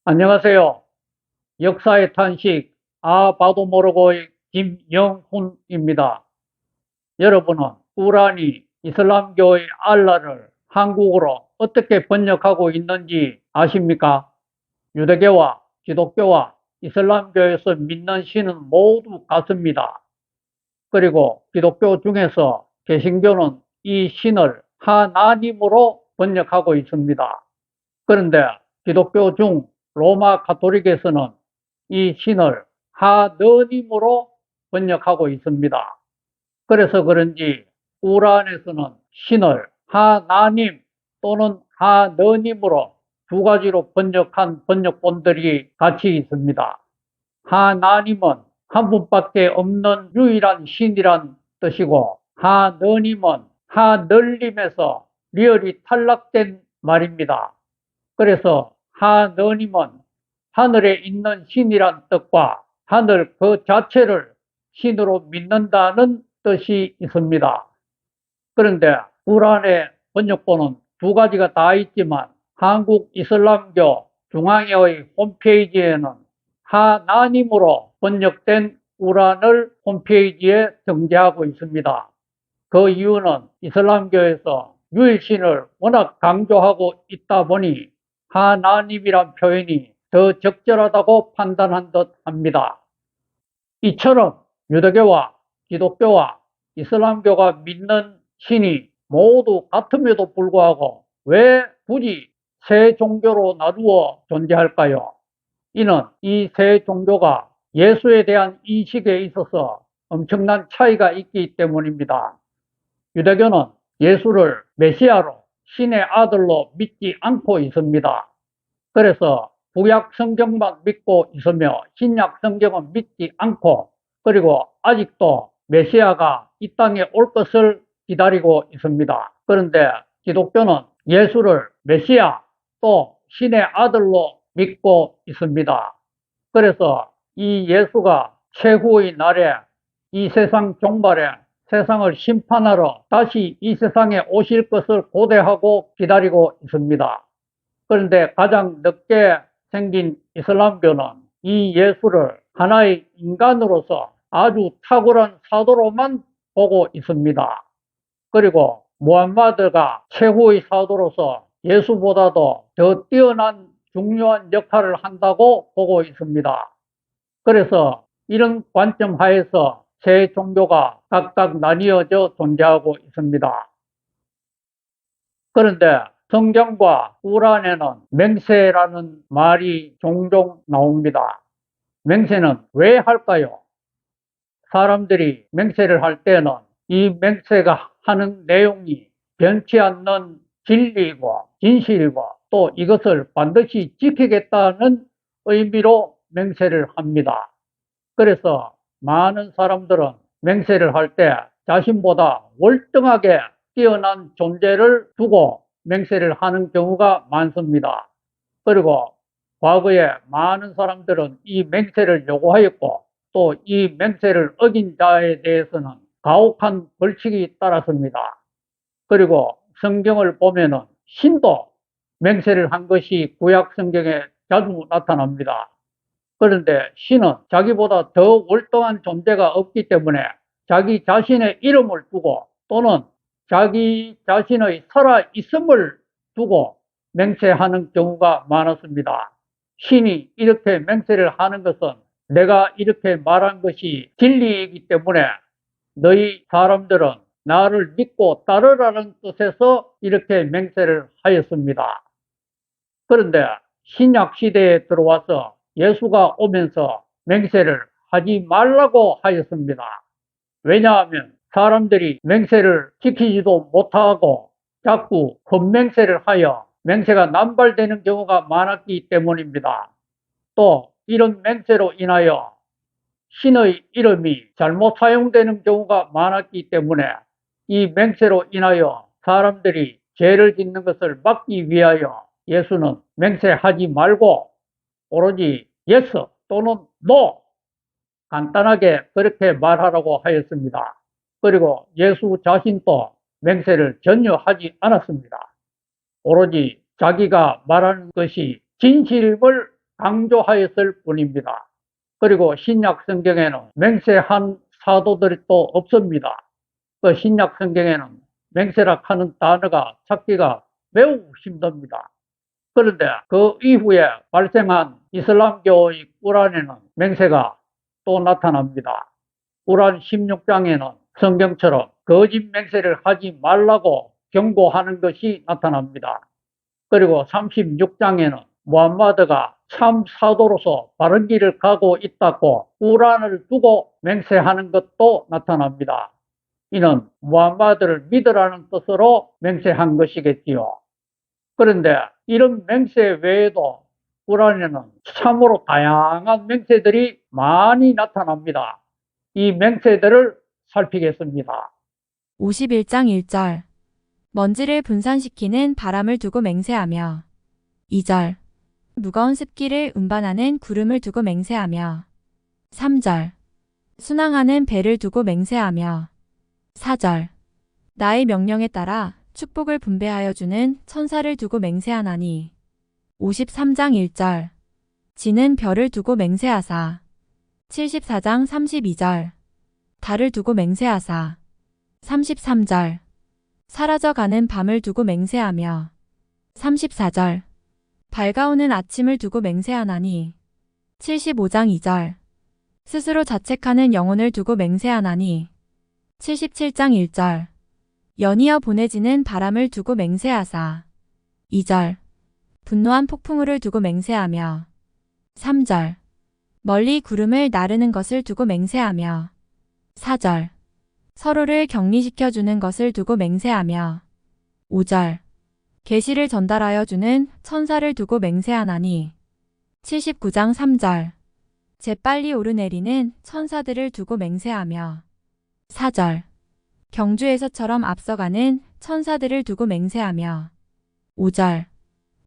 안녕하세요. 역사의 탄식, 봐도 모르고의 김영훈입니다. 여러분은 꾸란이 이슬람교의 알라를 한국어로 어떻게 번역하고 있는지 아십니까? 유대교와 기독교와 이슬람교에서 믿는 신은 모두 같습니다. 그리고 기독교 중에서 개신교는 이 신을 하나님으로 번역하고 있습니다. 그런데 기독교 중 로마 가톨릭에서는 이 신을 하느님으로 번역하고 있습니다. 그래서 그런지 꾸란에서는 신을 하나님 또는 하느님으로 두 가지로 번역한 번역본들이 같이 있습니다. 하나님은 한 분밖에 없는 유일한 신이란 뜻이고, 하느님은 하늘림에서 리얼이 탈락된 말입니다. 그래서 하느님은 하늘에 있는 신이란 뜻과 하늘 그 자체를 신으로 믿는다는 뜻이 있습니다. 그런데 꾸란의 번역본은 두 가지가 다 있지만 한국 이슬람교 중앙회의 홈페이지에는 하나님으로 번역된 꾸란을 홈페이지에 등재하고 있습니다. 그 이유는 이슬람교에서 유일신을 워낙 강조하고 있다 보니 하나님이란 표현이 더 적절하다고 판단한 듯 합니다. 이처럼 유대교와 기독교와 이슬람교가 믿는 신이 모두 같음에도 불구하고 왜 굳이 세 종교로 나누어 존재할까요? 이는 이 세 종교가 예수에 대한 인식에 있어서 엄청난 차이가 있기 때문입니다. 유대교는 예수를 메시아로 신의 아들로 믿지 않고 있습니다. 그래서 구약 성경만 믿고 있으며 신약 성경은 믿지 않고, 그리고 아직도 메시아가 이 땅에 올 것을 기다리고 있습니다. 그런데 기독교는 예수를 메시아 또 신의 아들로 믿고 있습니다. 그래서 이 예수가 최후의 날에 이 세상 종말에 세상을 심판하러 다시 이 세상에 오실 것을 고대하고 기다리고 있습니다. 그런데 가장 늦게 생긴 이슬람교는 이 예수를 하나의 인간으로서 아주 탁월한 사도로만 보고 있습니다. 그리고 무함마드가 최후의 사도로서 예수보다도 더 뛰어난 중요한 역할을 한다고 보고 있습니다. 그래서 이런 관점 하에서 세 종교가 각각 나뉘어져 존재하고 있습니다. 그런데 성경과 꾸란에는 맹세라는 말이 종종 나옵니다. 맹세는 왜 할까요? 사람들이 맹세를 할 때는 이 맹세가 하는 내용이 변치 않는 진리이고 진실이고 또 이것을 반드시 지키겠다는 의미로 맹세를 합니다. 그래서 많은 사람들은 맹세를 할 때 자신보다 월등하게 뛰어난 존재를 두고 맹세를 하는 경우가 많습니다. 그리고 과거에 많은 사람들은 이 맹세를 요구하였고 또 이 맹세를 어긴 자에 대해서는 가혹한 벌칙이 따랐습니다. 그리고 성경을 보면은 신도 맹세를 한 것이 구약 성경에 자주 나타납니다. 그런데 신은 자기보다 더 월등한 존재가 없기 때문에 자기 자신의 이름을 두고 또는 자기 자신의 살아있음을 두고 맹세하는 경우가 많았습니다. 신이 이렇게 맹세를 하는 것은 내가 이렇게 말한 것이 진리이기 때문에 너희 사람들은 나를 믿고 따르라는 뜻에서 이렇게 맹세를 하였습니다. 그런데 신약 시대에 들어와서 예수가 오면서 맹세를 하지 말라고 하였습니다. 왜냐하면 사람들이 맹세를 지키지도 못하고 자꾸 헛맹세를 하여 맹세가 남발되는 경우가 많았기 때문입니다. 또 이런 맹세로 인하여 신의 이름이 잘못 사용되는 경우가 많았기 때문에 이 맹세로 인하여 사람들이 죄를 짓는 것을 막기 위하여 예수는 맹세하지 말고 오로지 yes 또는 no 간단하게 그렇게 말하라고 하였습니다. 그리고 예수 자신도 맹세를 전혀 하지 않았습니다. 오로지 자기가 말하는 것이 진실임을 강조하였을 뿐입니다. 그리고 신약 성경에는 맹세한 사도들이 또 없습니다. 그 신약 성경에는 맹세라 하는 단어가 찾기가 매우 힘듭니다. 그런데 그 이후에 발생한 이슬람교의 꾸란에는 맹세가 또 나타납니다. 꾸란 16장에는 성경처럼 거짓 맹세를 하지 말라고 경고하는 것이 나타납니다. 그리고 36장에는 무함마드가 참 사도로서 바른 길을 가고 있다고 꾸란을 두고 맹세하는 것도 나타납니다. 이는 무함마드를 믿으라는 뜻으로 맹세한 것이겠지요. 그런데 이런 맹세 외에도 꾸란에는 참으로 다양한 맹세들이 많이 나타납니다. 이 맹세들을 살피겠습니다. 51장 1절 먼지를 분산시키는 바람을 두고 맹세하며 2절 무거운 습기를 운반하는 구름을 두고 맹세하며 3절 순항하는 배를 두고 맹세하며 4절 나의 명령에 따라 축복을 분배하여 주는 천사를 두고 맹세하나니 53장 1절 지는 별을 두고 맹세하사 74장 32절 달을 두고 맹세하사 33절 사라져가는 밤을 두고 맹세하며 34절 밝아오는 아침을 두고 맹세하나니 75장 2절 스스로 자책하는 영혼을 두고 맹세하나니 77장 1절 연이어 보내지는 바람을 두고 맹세하사 2절 분노한 폭풍우를 두고 맹세하며 3절 멀리 구름을 나르는 것을 두고 맹세하며 4절 서로를 격리시켜 주는 것을 두고 맹세하며 5절 계시를 전달하여 주는 천사를 두고 맹세하나니 79장 3절 재빨리 오르내리는 천사들을 두고 맹세하며 4절 경주에서처럼 앞서가는 천사들을 두고 맹세하며 5절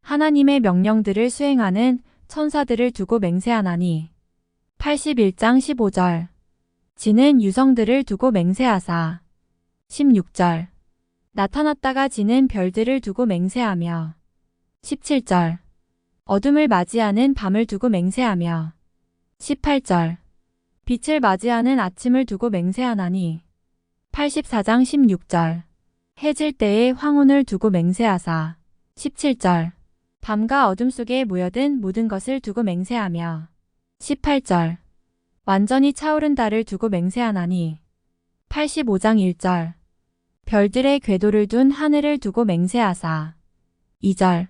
하나님의 명령들을 수행하는 천사들을 두고 맹세하나니 81장 15절 지는 유성들을 두고 맹세하사 16절 나타났다가 지는 별들을 두고 맹세하며 17절 어둠을 맞이하는 밤을 두고 맹세하며 18절 빛을 맞이하는 아침을 두고 맹세하나니 84장 16절 해질 때의 황혼을 두고 맹세하사 17절 밤과 어둠 속에 모여든 모든 것을 두고 맹세하며 18절 완전히 차오른 달을 두고 맹세하나니 85장 1절 별들의 궤도를 둔 하늘을 두고 맹세하사 2절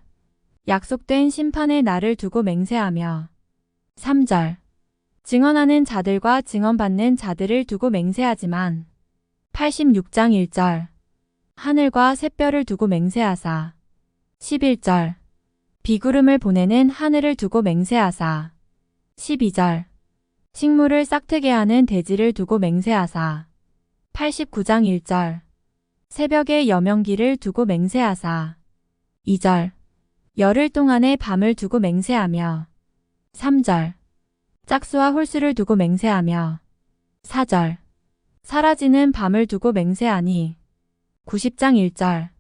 약속된 심판의 날을 두고 맹세하며 3절 증언하는 자들과 증언받는 자들을 두고 맹세하지만 86장 1절 하늘과 샛별을 두고 맹세하사 11절 비구름을 보내는 하늘을 두고 맹세하사 12절 식물을 싹트게 하는 대지를 두고 맹세하사 89장 1절 새벽의 여명기를 두고 맹세하사 2절 열흘 동안의 밤을 두고 맹세하며 3절 짝수와 홀수를 두고 맹세하며 4절 사라지는 밤을 두고 맹세하니 90장 1절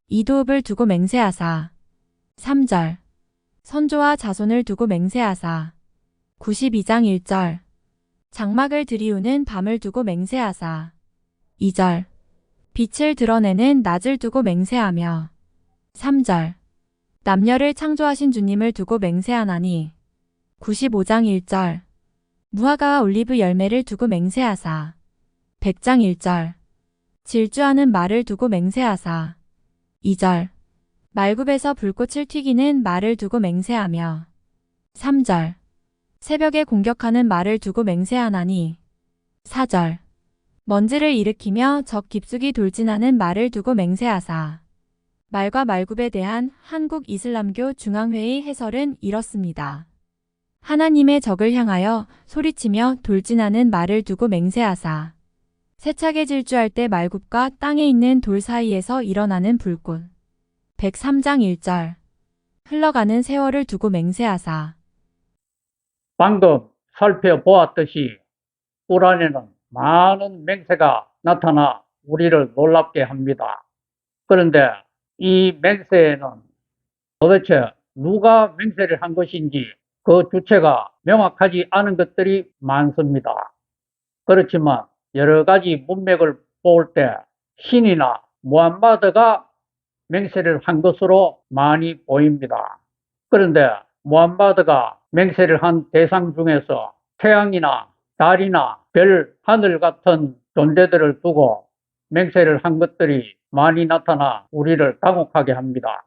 이도읍을 두고 맹세하사 3절 선조와 자손을 두고 맹세하사 92장 1절 장막을 들이우는 밤을 두고 맹세하사 2절 빛을 드러내는 낮을 두고 맹세하며 3절 남녀를 창조하신 주님을 두고 맹세하나니 95장 1절 무화과와 올리브 열매를 두고 맹세하사 100장 1절 질주하는 말을 두고 맹세하사 2절 말굽에서 불꽃을 튀기는 말을 두고 맹세하며 3절 새벽에 공격하는 말을 두고 맹세하나니 4절 먼지를 일으키며 적 깊숙이 돌진하는 말을 두고 맹세하사 말과 말굽에 대한 한국 이슬람교 중앙회의 해설은 이렇습니다. 하나님의 적을 향하여 소리치며 돌진하는 말을 두고 맹세하사 세차게 질주할 때 말굽과 땅에 있는 돌 사이에서 일어나는 불꽃 103장 1절 흘러가는 세월을 두고 맹세하사 방금 살펴보았듯이 꾸란에는 많은 맹세가 나타나 우리를 놀랍게 합니다. 그런데 이 맹세에는 도대체 누가 맹세를 한 것인지 그 주체가 명확하지 않은 것들이 많습니다. 그렇지만 여러 가지 문맥을 볼 때 신이나 무함마드가 맹세를 한 것으로 많이 보입니다. 그런데 무함마드가 맹세를 한 대상 중에서 태양이나 달이나 별, 하늘 같은 존재들을 두고 맹세를 한 것들이 많이 나타나 우리를 당혹하게 합니다.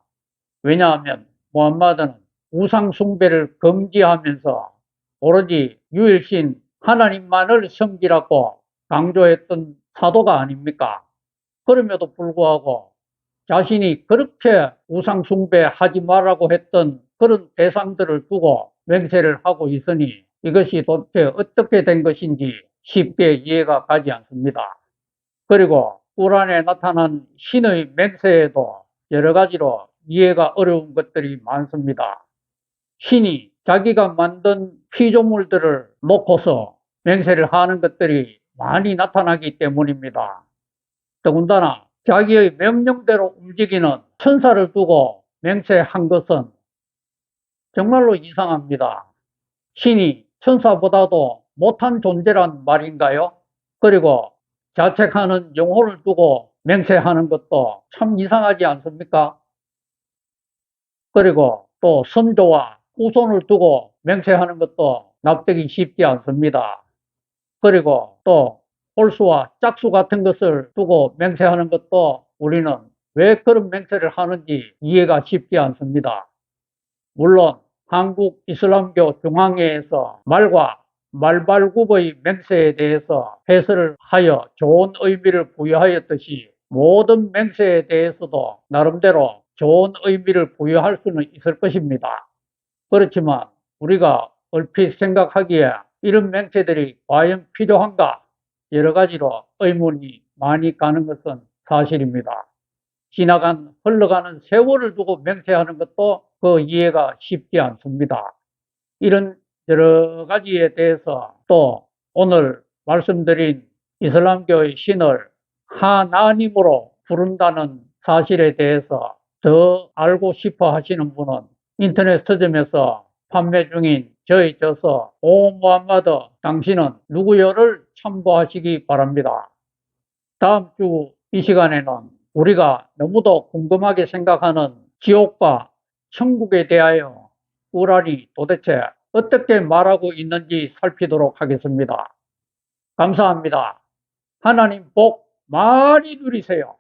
왜냐하면 무함마드는 우상 숭배를 금지하면서 오로지 유일신 하나님만을 섬기라고 강조했던 사도가 아닙니까? 그럼에도 불구하고 자신이 그렇게 우상 숭배하지 말라고 했던 그런 대상들을 두고 맹세를 하고 있으니 이것이 도대체 어떻게 된 것인지 쉽게 이해가 가지 않습니다. 그리고 꾸란에 나타난 신의 맹세에도 여러 가지로 이해가 어려운 것들이 많습니다. 신이 자기가 만든 피조물들을 놓고서 맹세를 하는 것들이 많이 나타나기 때문입니다. 더군다나 자기의 명령대로 움직이는 천사를 두고 맹세한 것은 정말로 이상합니다. 신이 천사보다도 못한 존재란 말인가요? 그리고 자책하는 영혼을 두고 맹세하는 것도 참 이상하지 않습니까? 그리고 또 선조와 후손을 두고 맹세하는 것도 납득이 쉽지 않습니다. 그리고 또 홀수와 짝수 같은 것을 두고 맹세하는 것도 우리는 왜 그런 맹세를 하는지 이해가 쉽지 않습니다. 물론 한국 이슬람교 중앙회에서 말과 말발굽의 맹세에 대해서 해설을 하여 좋은 의미를 부여하였듯이 모든 맹세에 대해서도 나름대로 좋은 의미를 부여할 수는 있을 것입니다. 그렇지만 우리가 얼핏 생각하기에 이런 맹세들이 과연 필요한가 여러 가지로 의문이 많이 가는 것은 사실입니다. 흘러가는 세월을 두고 맹세하는 것도 그 이해가 쉽지 않습니다. 이런 여러 가지에 대해서 또 오늘 말씀드린 이슬람교의 신을 하나님으로 부른다는 사실에 대해서 더 알고 싶어 하시는 분은 인터넷 서점에서 판매 중인 저의 저서 오 무함마드 당신은 누구요를 참고하시기 바랍니다. 다음 주 이 시간에는 우리가 너무도 궁금하게 생각하는 지옥과 천국에 대하여 꾸란이 도대체 어떻게 말하고 있는지 살피도록 하겠습니다. 감사합니다. 하나님 복 많이 누리세요.